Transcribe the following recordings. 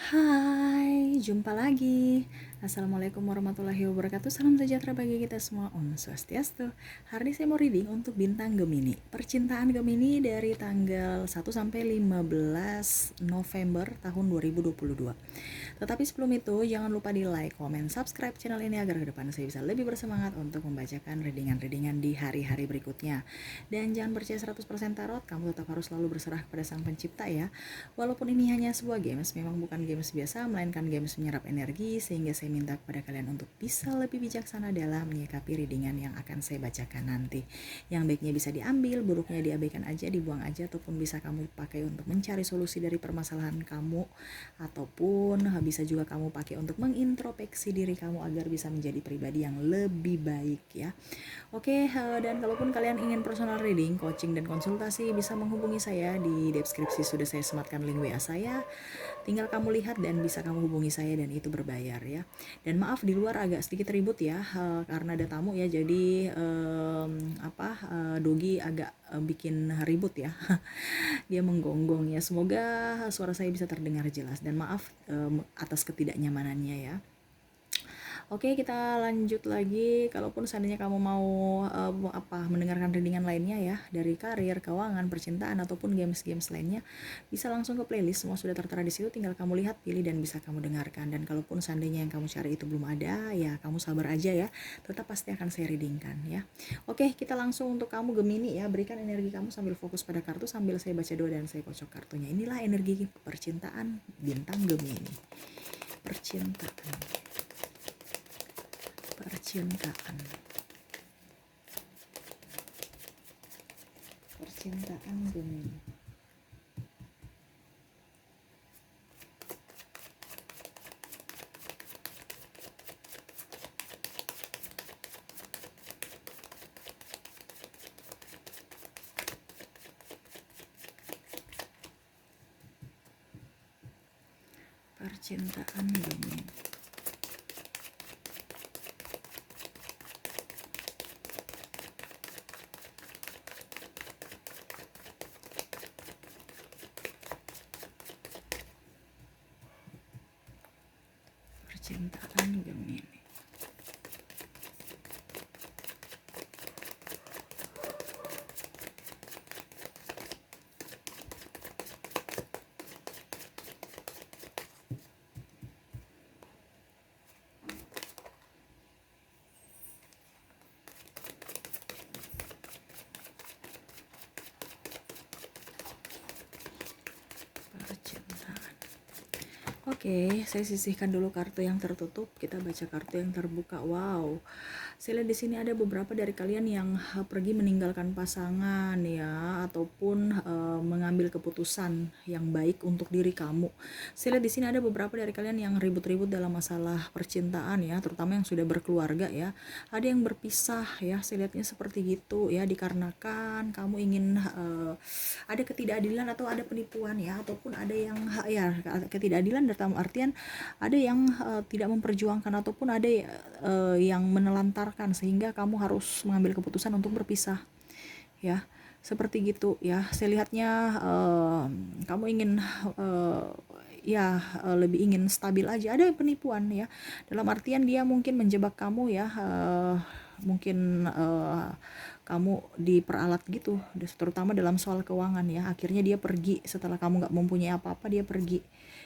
Hai, jumpa lagi. Assalamualaikum warahmatullahi wabarakatuh. Salam sejahtera bagi kita semua. Om Swastiastu. Hari ini saya mau reading untuk bintang Gemini. Percintaan Gemini dari tanggal 1 sampai 15 November tahun 2022. Tetapi sebelum itu, jangan lupa di like, comment, subscribe channel ini agar ke depan saya bisa lebih bersemangat untuk membacakan readingan-readingan di hari-hari berikutnya. Dan jangan percaya 100% tarot, kamu tetap harus selalu berserah kepada Sang Pencipta ya. Walaupun ini hanya sebuah games, memang bukan games biasa, melainkan games menyerap energi, sehingga saya minta kepada kalian untuk bisa lebih bijaksana dalam menyikapi readingan yang akan saya bacakan nanti. Yang baiknya bisa diambil, buruknya diabaikan aja, dibuang aja, ataupun bisa kamu pakai untuk mencari solusi dari permasalahan kamu, ataupun bisa juga kamu pakai untuk mengintrospeksi diri kamu agar bisa menjadi pribadi yang lebih baik ya. Oke, dan kalaupun kalian ingin personal reading, coaching, dan konsultasi, bisa menghubungi saya. Di deskripsi sudah saya sematkan link WA saya. Tinggal kamu lihat dan bisa kamu hubungi saya, dan itu berbayar ya. Dan maaf di luar agak sedikit ribut ya, karena ada tamu ya, jadi Dogi agak bikin ribut ya. Dia menggonggong ya. Semoga suara saya bisa terdengar jelas, dan maaf atas ketidaknyamanannya ya. Oke, kita lanjut lagi. Kalaupun seandainya kamu mau mendengarkan readingan lainnya ya, dari karir, keuangan, percintaan, ataupun games-games lainnya, bisa langsung ke playlist. Semua sudah tertera di situ, tinggal kamu lihat, pilih, dan bisa kamu dengarkan. Dan kalaupun seandainya yang kamu cari itu belum ada, ya kamu sabar aja ya. Tetap pasti akan saya readingkan ya. Oke, kita langsung untuk kamu Gemini ya. Berikan energi kamu sambil fokus pada kartu, sambil saya baca doa dan saya kocok kartunya. Inilah energi percintaan bintang Gemini. Percintaan. Percintaan Gemini. Percintaan Gemini. Percintaan Gemini. Percintaan. Oke, saya sisihkan dulu kartu yang tertutup. Kita baca kartu yang terbuka. Wow, saya lihat di sini ada beberapa dari kalian yang pergi meninggalkan pasangan ya, ataupun mengambil keputusan yang baik untuk diri kamu. Saya lihat di sini ada beberapa dari kalian yang ribut-ribut dalam masalah percintaan ya, terutama yang sudah berkeluarga ya. Ada yang berpisah ya, saya lihatnya seperti gitu ya, dikarenakan kamu ingin ada ketidakadilan atau ada penipuan ya, ataupun ada yang ya ketidakadilan dalam artian ada yang tidak memperjuangkan, ataupun ada yang menelantarkan sehingga kamu harus mengambil keputusan untuk berpisah ya, seperti gitu ya. Saya lihatnya kamu ingin lebih ingin stabil aja. Ada penipuan ya, dalam artian dia mungkin menjebak kamu ya, mungkin kamu diperalat gitu, terutama dalam soal keuangan ya. Akhirnya dia pergi setelah kamu gak mempunyai apa-apa, dia pergi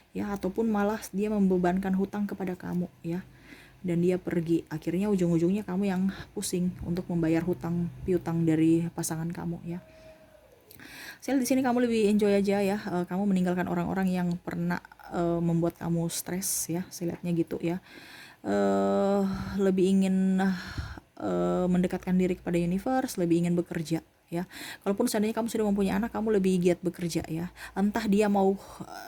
ya, ataupun malah dia membebankan hutang kepada kamu ya, dan dia pergi. Akhirnya ujung-ujungnya kamu yang pusing untuk membayar hutang piutang dari pasangan kamu ya. Saya di sini kamu lebih enjoy aja ya, kamu meninggalkan orang-orang yang pernah membuat kamu stres ya, saya lihatnya gitu ya. Lebih ingin mendekatkan diri kepada universe, lebih ingin bekerja ya. Kalaupun seandainya kamu sudah mempunyai anak, kamu lebih giat bekerja ya. Entah dia mau,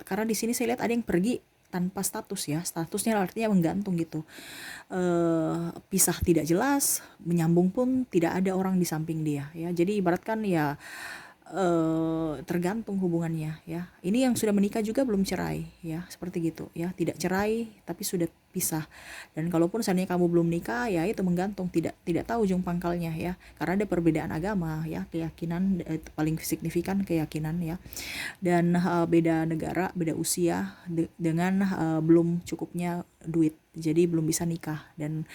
karena di sini saya lihat ada yang pergi tanpa status ya, statusnya artinya menggantung gitu. Pisah tidak jelas, menyambung pun tidak ada orang di samping dia ya. Jadi ibaratkan ya tergantung hubungannya ya. Ini yang sudah menikah juga belum cerai ya, seperti gitu ya. Tidak cerai tapi sudah pisah. Dan kalaupun seandainya kamu belum nikah, ya itu menggantung, tidak tahu ujung pangkalnya ya, karena ada perbedaan agama ya, keyakinan paling signifikan keyakinan ya, dan beda negara, beda usia, dengan belum cukupnya duit, jadi belum bisa nikah. Dan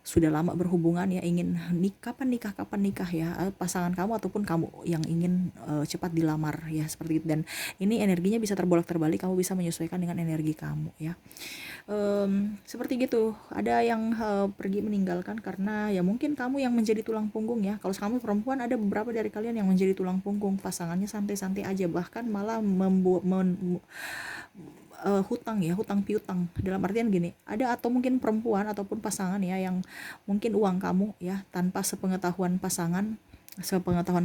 sudah lama berhubungan ya, ingin kapan nikah ya, pasangan kamu ataupun kamu yang ingin cepat dilamar ya, seperti itu. Dan ini energinya bisa terbolak-terbalik, kamu bisa menyesuaikan dengan energi kamu ya. Seperti gitu, ada yang pergi meninggalkan karena ya mungkin kamu yang menjadi tulang punggung ya. Kalau kamu perempuan, ada beberapa dari kalian yang menjadi tulang punggung, pasangannya santai-santai aja, bahkan malah hutang piutang, dalam artian gini, ada atau mungkin perempuan ataupun pasangan ya, yang mungkin uang kamu ya, tanpa sepengetahuan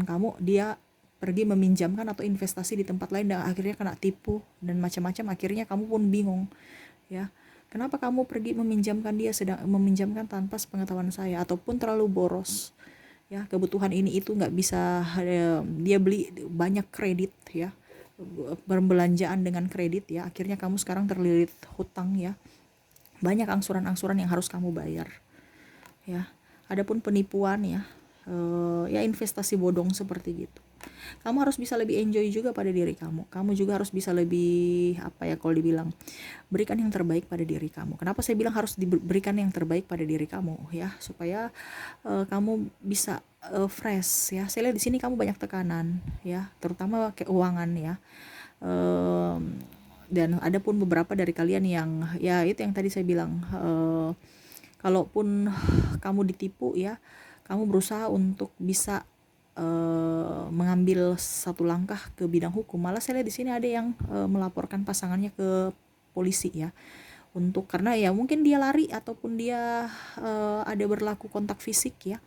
kamu, dia pergi meminjamkan atau investasi di tempat lain dan akhirnya kena tipu dan macam-macam, akhirnya kamu pun bingung ya, kenapa kamu pergi meminjamkan tanpa sepengetahuan saya, ataupun terlalu boros ya, kebutuhan ini itu nggak bisa, dia beli banyak kredit ya, perbelanjaan dengan kredit ya, akhirnya kamu sekarang terlilit hutang ya, banyak angsuran-angsuran yang harus kamu bayar ya. Adapun penipuan ya, ya investasi bodong seperti gitu. Kamu harus bisa lebih enjoy juga pada diri kamu juga harus bisa lebih, apa ya, kalau dibilang, berikan yang terbaik pada diri kamu. Kenapa saya bilang harus diberikan yang terbaik pada diri kamu ya, supaya kamu bisa fresh ya. Saya lihat di sini kamu banyak tekanan ya, terutama keuangan ya. Dan ada pun beberapa dari kalian yang ya itu yang tadi saya bilang, kalaupun kamu ditipu ya, kamu berusaha untuk bisa mengambil satu langkah ke bidang hukum. Malah saya lihat di sini ada yang melaporkan pasangannya ke polisi ya, untuk karena ya mungkin dia lari ataupun dia ada berlaku kontak fisik ya,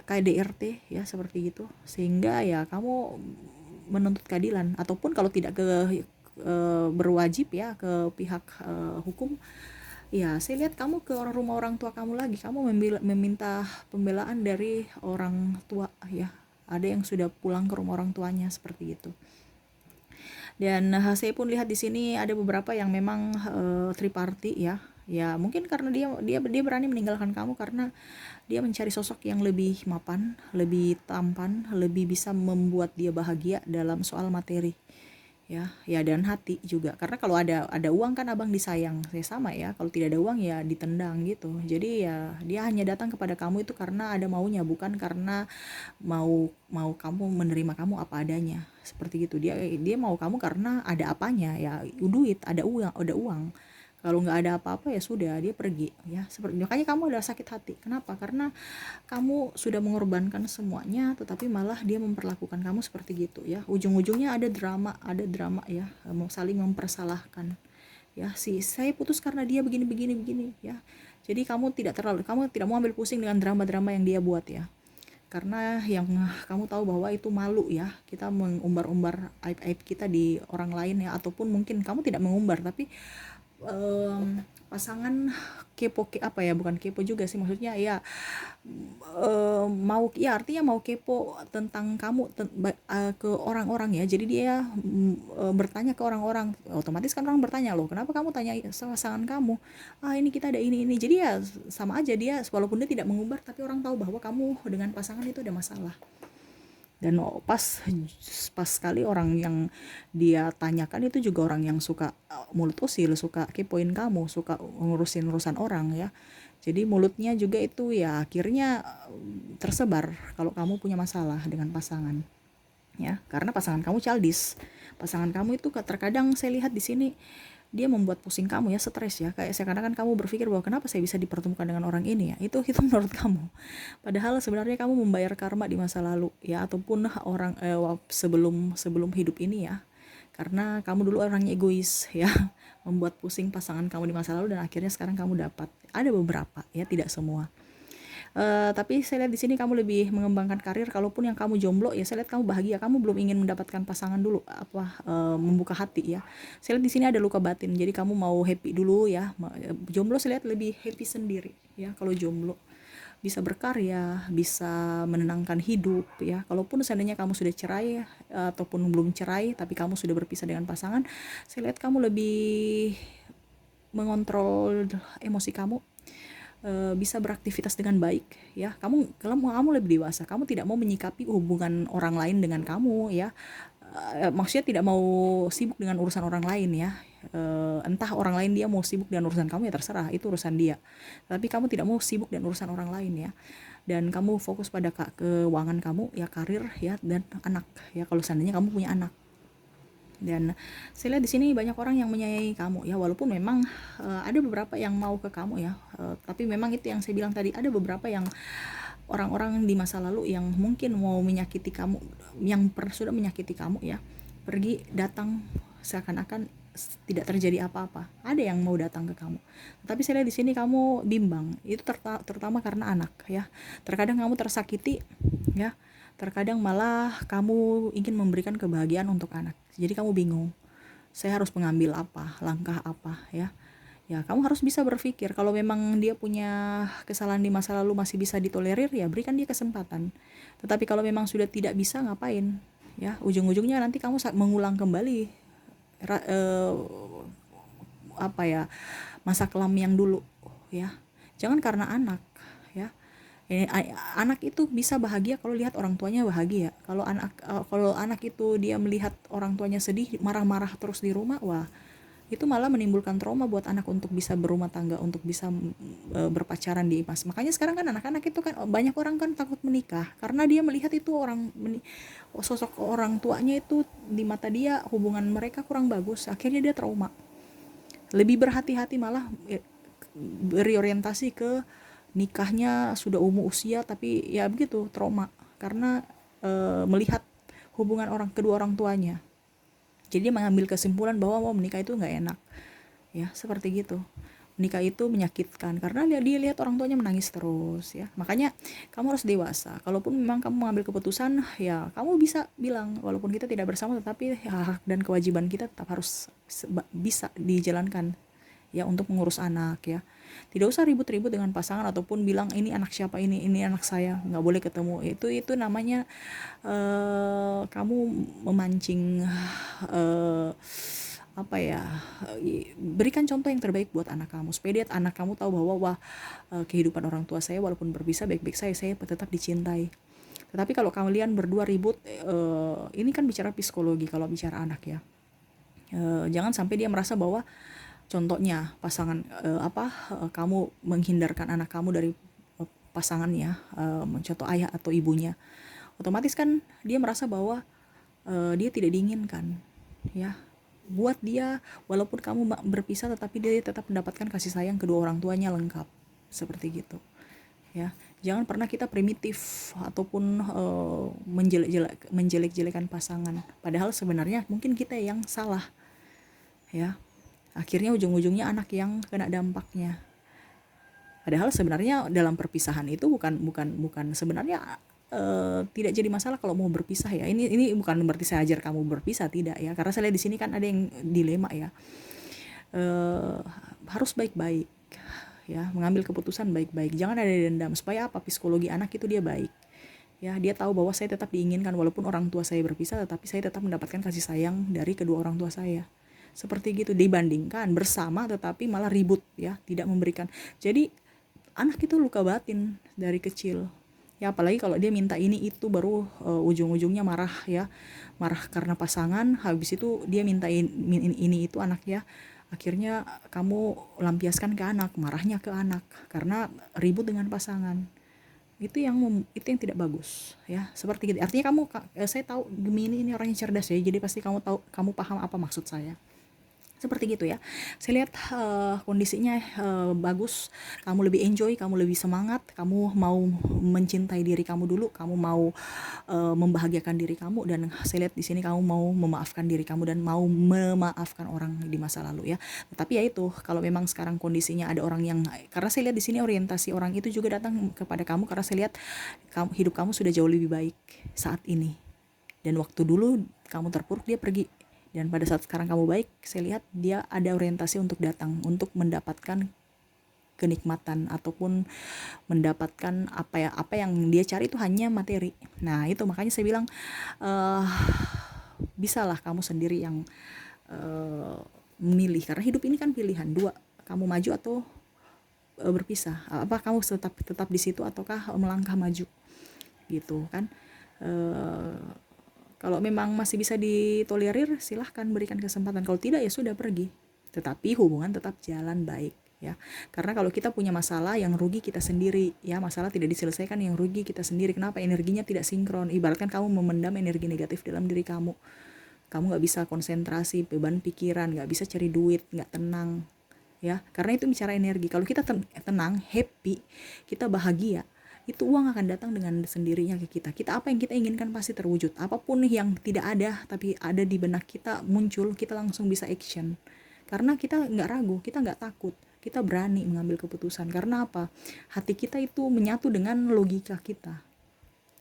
KDRT ya, seperti gitu, sehingga ya kamu menuntut keadilan, ataupun kalau tidak berwajib ya ke pihak hukum ya, saya lihat kamu ke rumah orang tua kamu lagi, kamu meminta pembelaan dari orang tua ya, ada yang sudah pulang ke rumah orang tuanya seperti itu. Dan saya pun lihat di sini ada beberapa yang memang triparty ya. Ya mungkin karena dia berani meninggalkan kamu karena dia mencari sosok yang lebih mapan, lebih tampan, lebih bisa membuat dia bahagia dalam soal materi ya dan hati juga. Karena kalau ada uang kan abang disayang, saya sama ya, kalau tidak ada uang ya ditendang gitu. Jadi ya dia hanya datang kepada kamu itu karena ada maunya, bukan karena mau kamu menerima kamu apa adanya, seperti gitu. Dia mau kamu karena ada apanya ya, duit, ada uang. Kalau nggak ada apa-apa ya sudah, dia pergi ya, seperti makanya kamu udah sakit hati. Kenapa? Karena kamu sudah mengorbankan semuanya, tetapi malah dia memperlakukan kamu seperti gitu ya. Ujung-ujungnya ada drama ya, saling mempersalahkan ya. Saya putus karena dia begini ya. Jadi kamu tidak mau ambil pusing dengan drama-drama yang dia buat ya, karena yang kamu tahu bahwa itu malu ya, kita mengumbar-umbar aib-aib kita di orang lain ya, ataupun mungkin kamu tidak mengumbar tapi pasangan apa ya, bukan kepo juga sih, maksudnya ya mau ya, artinya mau kepo tentang kamu ke orang-orang ya. Jadi dia bertanya ke orang-orang, otomatis kan orang bertanya, loh kenapa kamu tanya pasangan kamu, ini kita ada ini. Jadi ya sama aja, dia walaupun dia tidak mengumbar tapi orang tahu bahwa kamu dengan pasangan itu ada masalah. Dan pas sekali orang yang dia tanyakan itu juga orang yang suka mulut usil, suka kepoin kamu, suka ngurusin urusan orang ya. Jadi mulutnya juga itu ya akhirnya tersebar kalau kamu punya masalah dengan pasangan ya, karena pasangan kamu childish. Pasangan kamu itu terkadang saya lihat di sini dia membuat pusing kamu ya, stres ya, kayak seakan-akan kamu berpikir bahwa kenapa saya bisa dipertemukan dengan orang ini ya, itu menurut kamu, padahal sebenarnya kamu membayar karma di masa lalu ya, ataupun orang sebelum hidup ini ya, karena kamu dulu orangnya egois ya, membuat pusing pasangan kamu di masa lalu, dan akhirnya sekarang kamu dapat. Ada beberapa ya, tidak semua. Tapi saya lihat di sini kamu lebih mengembangkan karir. Kalaupun yang kamu jomblo ya, saya lihat kamu bahagia, kamu belum ingin mendapatkan pasangan dulu, membuka hati ya. Saya lihat di sini ada luka batin, jadi kamu mau happy dulu ya. Jomblo saya lihat lebih happy sendiri ya, kalau jomblo bisa berkarya, bisa menenangkan hidup ya. Kalaupun seandainya kamu sudah cerai ataupun belum cerai tapi kamu sudah berpisah dengan pasangan, saya lihat kamu lebih mengontrol emosi kamu, bisa beraktivitas dengan baik ya. Kamu lebih dewasa, kamu tidak mau menyikapi hubungan orang lain dengan kamu ya. Maksudnya tidak mau sibuk dengan urusan orang lain ya. Entah orang lain dia mau sibuk dengan urusan kamu ya terserah, itu urusan dia, tapi kamu tidak mau sibuk dengan urusan orang lain ya. Dan kamu fokus pada keuangan kamu ya, karir ya, dan anak ya, kalau seandainya kamu punya anak. Dan saya lihat di sini banyak orang yang menyayangi kamu ya, walaupun memang ada beberapa yang mau ke kamu ya, tapi memang itu yang saya bilang tadi, ada beberapa yang orang-orang di masa lalu yang mungkin mau menyakiti kamu, yang sudah menyakiti kamu ya, pergi datang seakan-akan tidak terjadi apa-apa. Ada yang mau datang ke kamu, tapi saya lihat di sini kamu bimbang. Itu terutama karena anak ya. Terkadang kamu tersakiti ya, terkadang malah kamu ingin memberikan kebahagiaan untuk anak. Jadi kamu bingung, saya harus mengambil apa, langkah apa ya. Ya, kamu harus bisa berpikir, kalau memang dia punya kesalahan di masa lalu masih bisa ditolerir, ya berikan dia kesempatan. Tetapi kalau memang sudah tidak bisa, ngapain? Ya, ujung-ujungnya nanti kamu mengulang kembali apa ya, masa kelam yang dulu ya. Jangan karena anak ya. Anak itu bisa bahagia kalau lihat orang tuanya bahagia. Kalau anak itu dia melihat orang tuanya sedih, marah-marah terus di rumah, wah, itu malah menimbulkan trauma buat anak untuk bisa berumah tangga, untuk bisa berpacaran di mas. Makanya sekarang kan anak-anak itu kan banyak orang kan takut menikah karena dia melihat itu sosok orang tuanya itu di mata dia, hubungan mereka kurang bagus, akhirnya dia trauma. Lebih berhati-hati malah berorientasi ke nikahnya sudah usia, tapi ya begitu, trauma karena melihat hubungan kedua orang tuanya. Jadi dia mengambil kesimpulan bahwa mau menikah itu nggak enak ya, seperti gitu. Menikah itu menyakitkan karena dia lihat orang tuanya menangis terus ya. Makanya kamu harus dewasa. Kalaupun memang kamu mengambil keputusan, ya kamu bisa bilang, walaupun kita tidak bersama, tetapi hak dan kewajiban kita tetap harus bisa dijalankan ya, untuk mengurus anak ya. Tidak usah ribut-ribut dengan pasangan ataupun bilang ini anak siapa, ini anak saya, nggak boleh ketemu. Itu namanya kamu memancing apa ya, berikan contoh yang terbaik buat anak kamu supaya anak kamu tahu bahwa wah, kehidupan orang tua saya walaupun berpisah baik-baik saya tetap dicintai. Tetapi kalau kalian berdua ribut, ini kan bicara psikologi kalau bicara anak ya. Jangan sampai dia merasa bahwa contohnya pasangan kamu menghindarkan anak kamu dari pasangannya, contoh ayah atau ibunya, otomatis kan dia merasa bahwa dia tidak diinginkan ya. Buat dia, walaupun kamu berpisah, tetapi dia tetap mendapatkan kasih sayang kedua orang tuanya lengkap, seperti gitu ya. Jangan pernah kita primitif ataupun menjelek-jelekan pasangan, padahal sebenarnya mungkin kita yang salah ya. Akhirnya ujung-ujungnya anak yang kena dampaknya. Padahal sebenarnya dalam perpisahan itu bukan sebenarnya tidak jadi masalah kalau mau berpisah ya. Ini bukan berarti saya ajar kamu berpisah, tidak ya. Karena saya lihat di sini kan ada yang dilema ya. Harus baik-baik ya, mengambil keputusan baik-baik. Jangan ada dendam. Supaya apa? Psikologi anak itu dia baik. Ya, dia tahu bahwa saya tetap diinginkan walaupun orang tua saya berpisah, tetapi saya tetap mendapatkan kasih sayang dari kedua orang tua saya. Seperti gitu, dibandingkan bersama tetapi malah ribut ya, tidak memberikan. Jadi anak itu luka batin dari kecil ya, apalagi kalau dia minta ini itu, baru ujung-ujungnya marah ya, marah karena pasangan, habis itu dia minta ini itu anak ya, akhirnya kamu lampiaskan ke anak, marahnya ke anak karena ribut dengan pasangan. Itu yang tidak bagus ya, seperti gitu. Artinya saya tahu Gemini ini orangnya cerdas ya, jadi pasti kamu paham apa maksud saya. Seperti gitu ya. Saya lihat kondisinya bagus, kamu lebih enjoy, kamu lebih semangat, kamu mau mencintai diri kamu dulu, kamu mau membahagiakan diri kamu, dan saya lihat di sini kamu mau memaafkan diri kamu dan mau memaafkan orang di masa lalu ya. Tetapi ya itu, kalau memang sekarang kondisinya ada orang yang, karena saya lihat di sini orientasi orang itu juga datang kepada kamu karena saya lihat hidup kamu sudah jauh lebih baik saat ini. Dan waktu dulu kamu terpuruk, dia pergi. Dan pada saat sekarang kamu baik, saya lihat dia ada orientasi untuk datang, untuk mendapatkan kenikmatan ataupun mendapatkan apa yang dia cari itu hanya materi. Nah itu makanya saya bilang bisalah kamu sendiri yang memilih, karena hidup ini kan pilihan dua. kamu maju atau berpisah, apa kamu tetap di situ ataukah melangkah maju gitu kan. Kalau memang masih bisa ditolerir, silahkan berikan kesempatan. Kalau tidak ya sudah pergi. Tetapi hubungan tetap jalan baik ya. Karena kalau kita punya masalah, yang rugi kita sendiri ya. Masalah tidak diselesaikan, yang rugi kita sendiri. Kenapa? Energinya tidak sinkron. Ibaratkan kamu memendam energi negatif dalam diri kamu. Kamu nggak bisa konsentrasi, beban pikiran, nggak bisa cari duit, nggak tenang ya. Karena itu bicara energi. Kalau kita tenang, happy, kita bahagia, itu uang akan datang dengan sendirinya ke kita. Apa yang kita inginkan pasti terwujud. Apapun yang tidak ada tapi ada di benak kita muncul, kita langsung bisa action. Karena kita nggak ragu, kita nggak takut, kita berani mengambil keputusan. Karena apa? Hati kita itu menyatu dengan logika kita.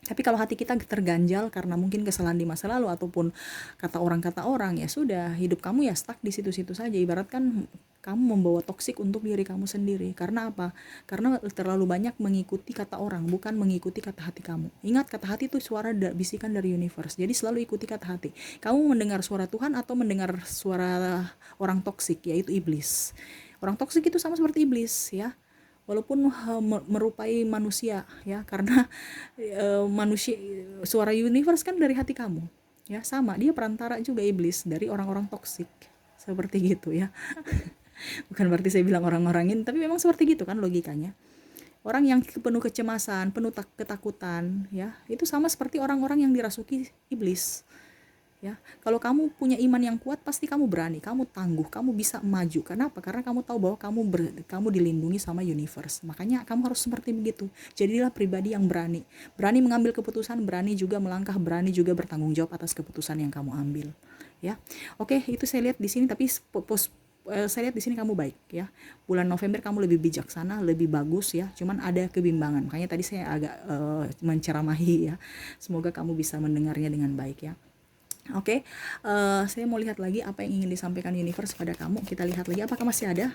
Tapi kalau hati kita terganjal karena mungkin kesalahan di masa lalu ataupun kata orang, ya sudah, hidup kamu ya stuck di situ-situ saja. Ibaratkan kamu membawa toksik untuk diri kamu sendiri. Karena apa? Karena terlalu banyak mengikuti kata orang, bukan mengikuti kata hati kamu. Ingat, kata hati itu suara bisikan dari universe. Jadi selalu ikuti kata hati. Kamu mendengar suara Tuhan atau mendengar suara orang toksik, yaitu iblis. Orang toksik itu sama seperti iblis ya. Walaupun merupai manusia ya, karena manusia, suara universe kan dari hati kamu ya, sama, dia perantara juga, iblis dari orang-orang toksik seperti gitu ya. Bukan berarti saya bilang orang-orangin, tapi memang seperti gitu kan logikanya. Orang yang penuh kecemasan, penuh ketakutan ya, itu sama seperti orang-orang yang dirasuki iblis ya. Kalau kamu punya iman yang kuat, pasti kamu berani, kamu tangguh, kamu bisa maju. Kenapa? Karena kamu tahu bahwa kamu dilindungi sama universe. Makanya kamu harus seperti begitu. Jadilah pribadi yang berani mengambil keputusan, berani juga melangkah, berani juga bertanggung jawab atas keputusan yang kamu ambil ya. Oke, itu saya lihat di sini. Tapi saya lihat di sini kamu baik ya. Bulan November kamu lebih bijaksana, lebih bagus ya. Cuman ada kebimbangan. Makanya tadi saya agak menceramahi ya. Semoga kamu bisa mendengarnya dengan baik ya. Oke, saya mau lihat lagi apa yang ingin disampaikan universe pada kamu. Kita lihat lagi, apakah masih ada?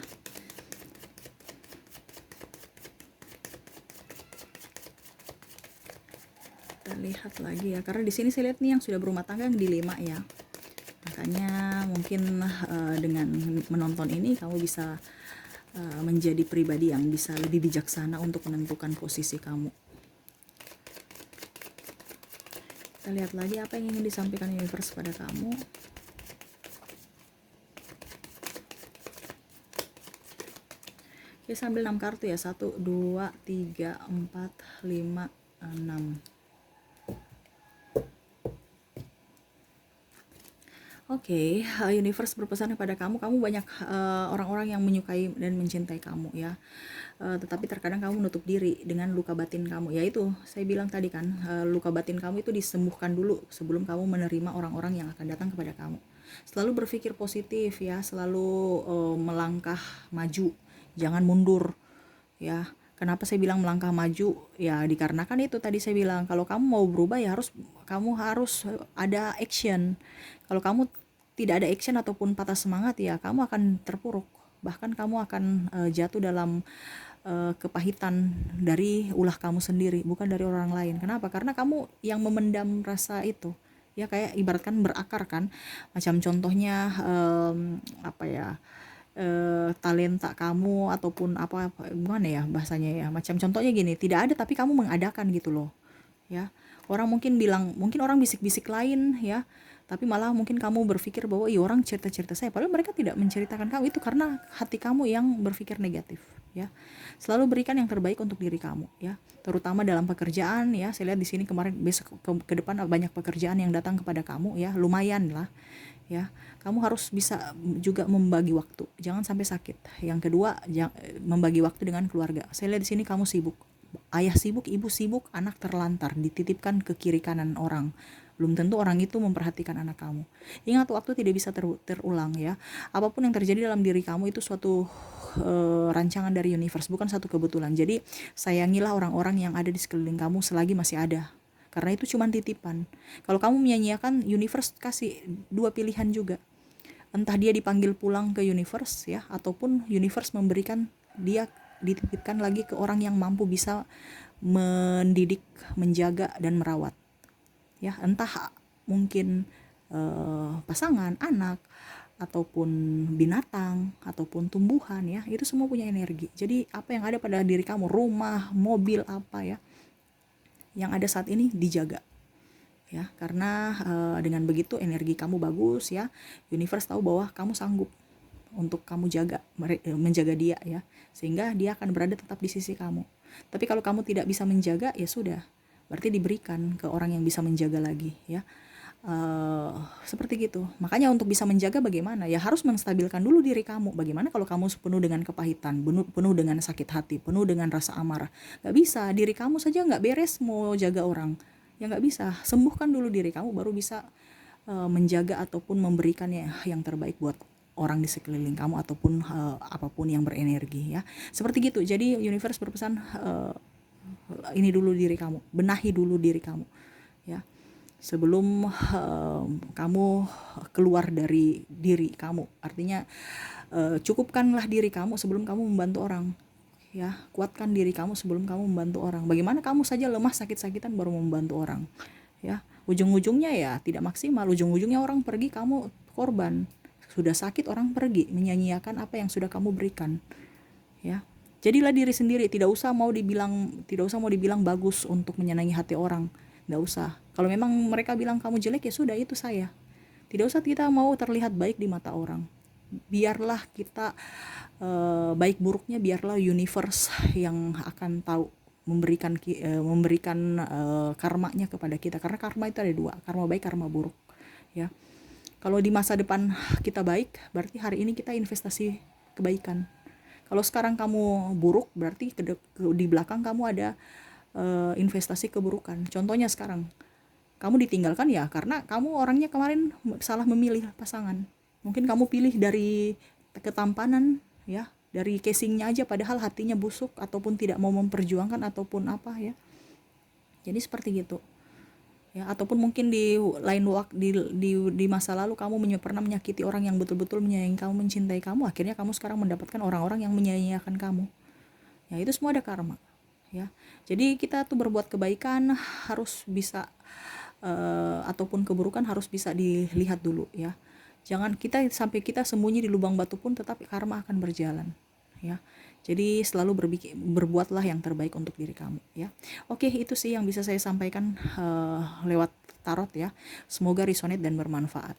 Kita lihat lagi ya, karena di sini saya lihat nih yang sudah berumah tangga yang di 5 ya. Makanya mungkin dengan menonton ini kamu bisa menjadi pribadi yang bisa lebih bijaksana untuk menentukan posisi kamu. Kita lihat lagi apa yang ingin disampaikan universe pada kamu. Oke, sambil 6 kartu ya. 1, 2, 3, 4, 5, 6. Oke, universe berpesan kepada kamu banyak orang-orang yang menyukai dan mencintai kamu ya. Tetapi terkadang kamu menutup diri dengan luka batin kamu. Ya itu, saya bilang tadi kan, luka batin kamu itu disembuhkan dulu sebelum kamu menerima orang-orang yang akan datang kepada kamu. Selalu berpikir positif ya, selalu melangkah maju, jangan mundur ya. Kenapa saya bilang melangkah maju? Ya dikarenakan itu tadi saya bilang, kalau kamu mau berubah ya kamu harus ada action. Kalau kamu tidak ada action ataupun patah semangat, ya kamu akan terpuruk. Bahkan kamu akan jatuh dalam kepahitan dari ulah kamu sendiri, bukan dari orang lain. Kenapa? Karena kamu yang memendam rasa itu. Ya kayak ibaratkan berakar kan. Macam contohnya talenta kamu ataupun apa gimana ya bahasanya ya. Macam contohnya gini, tidak ada tapi kamu mengadakan gitu loh. Ya. Orang mungkin orang bisik-bisik lain ya, tapi malah mungkin kamu berpikir bahwa orang cerita-cerita saya, padahal mereka tidak menceritakan kamu. Itu karena hati kamu yang berpikir negatif ya. Selalu berikan yang terbaik untuk diri kamu ya, terutama dalam pekerjaan ya. Saya lihat di sini kemarin, besok ke depan banyak pekerjaan yang datang kepada kamu ya, lumayan lah ya. Kamu harus bisa juga membagi waktu, jangan sampai sakit. Yang kedua, membagi waktu dengan keluarga. Saya lihat di sini kamu sibuk, ayah sibuk, ibu sibuk, anak terlantar, dititipkan ke kiri kanan orang. Belum tentu orang itu memperhatikan anak kamu. Ingat, waktu tidak bisa terulang ya. Apapun yang terjadi dalam diri kamu itu suatu rancangan dari universe, bukan satu kebetulan. Jadi sayangilah orang-orang yang ada di sekeliling kamu selagi masih ada, karena itu cuma titipan. Kalau kamu menyanyiakan, universe kasih 2 pilihan juga. Entah dia dipanggil pulang ke universe ya, ataupun universe memberikan dia dititipkan lagi ke orang yang mampu bisa mendidik, menjaga dan merawat ya. Entah mungkin pasangan, anak, ataupun binatang ataupun tumbuhan ya, itu semua punya energi. Jadi apa yang ada pada diri kamu, rumah, mobil, apa ya yang ada saat ini dijaga ya, karena dengan begitu energi kamu bagus ya, universe tahu bahwa kamu sanggup untuk kamu jaga, menjaga dia ya, sehingga dia akan berada tetap di sisi kamu. Tapi kalau kamu tidak bisa menjaga, ya sudah, berarti diberikan ke orang yang bisa menjaga lagi ya. Seperti gitu. Makanya untuk bisa menjaga bagaimana? Ya harus menstabilkan dulu diri kamu. Bagaimana kalau kamu penuh dengan kepahitan, penuh dengan sakit hati, penuh dengan rasa amarah? Gak bisa, diri kamu saja gak beres mau jaga orang. Ya gak bisa. Sembuhkan dulu diri kamu, baru bisa menjaga ataupun memberikan yang terbaik buat orang di sekeliling kamu ataupun apapun yang berenergi ya. Seperti gitu. Jadi universe berpesan ini dulu diri kamu, benahi dulu diri kamu ya. Sebelum kamu keluar dari diri kamu, artinya cukupkanlah diri kamu sebelum kamu membantu orang ya. Kuatkan diri kamu sebelum kamu membantu orang. Bagaimana kamu saja lemah sakit-sakitan baru membantu orang ya, ujung-ujungnya ya tidak maksimal, ujung-ujungnya orang pergi, kamu korban. Sudah sakit orang pergi, menyanyiakan apa yang sudah kamu berikan ya. Jadilah diri sendiri, tidak usah mau dibilang bagus untuk menyenangi hati orang, nggak usah. Kalau memang mereka bilang kamu jelek, ya sudah, itu saya. Tidak usah kita mau terlihat baik di mata orang. Biarlah kita baik buruknya biarlah universe yang akan tahu, memberikan karmanya kepada kita, karena karma itu ada dua, karma baik, karma buruk ya. Kalau di masa depan kita baik, berarti hari ini kita investasi kebaikan. Kalau sekarang kamu buruk, berarti di belakang kamu ada investasi keburukan. Contohnya sekarang kamu ditinggalkan ya karena kamu orangnya kemarin salah memilih pasangan. Mungkin kamu pilih dari ketampanan ya, dari casingnya aja, padahal hatinya busuk ataupun tidak mau memperjuangkan ataupun apa ya. Jadi seperti gitu ya. Ataupun mungkin di lain waktu di masa lalu kamu pernah menyakiti orang yang betul-betul menyayangi kamu, mencintai kamu, akhirnya kamu sekarang mendapatkan orang-orang yang menyia-nyiakan kamu ya. Itu semua ada karma ya. Jadi kita tuh berbuat kebaikan harus bisa ataupun keburukan harus bisa dilihat dulu ya. Jangan sampai kita sembunyi di lubang batu pun tetap karma akan berjalan ya. Jadi selalu berbuatlah yang terbaik untuk diri kamu ya. Oke, itu sih yang bisa saya sampaikan lewat tarot ya. Semoga resonate dan bermanfaat.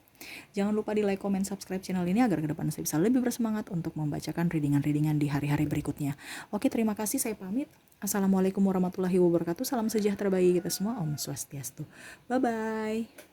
Jangan lupa di like, comment, subscribe channel ini agar ke depan saya bisa lebih bersemangat untuk membacakan readingan-readingan di hari-hari berikutnya. Oke, terima kasih, saya pamit. Assalamualaikum warahmatullahi wabarakatuh. Salam sejahtera bagi kita semua. Om Swastiastu. Bye-bye.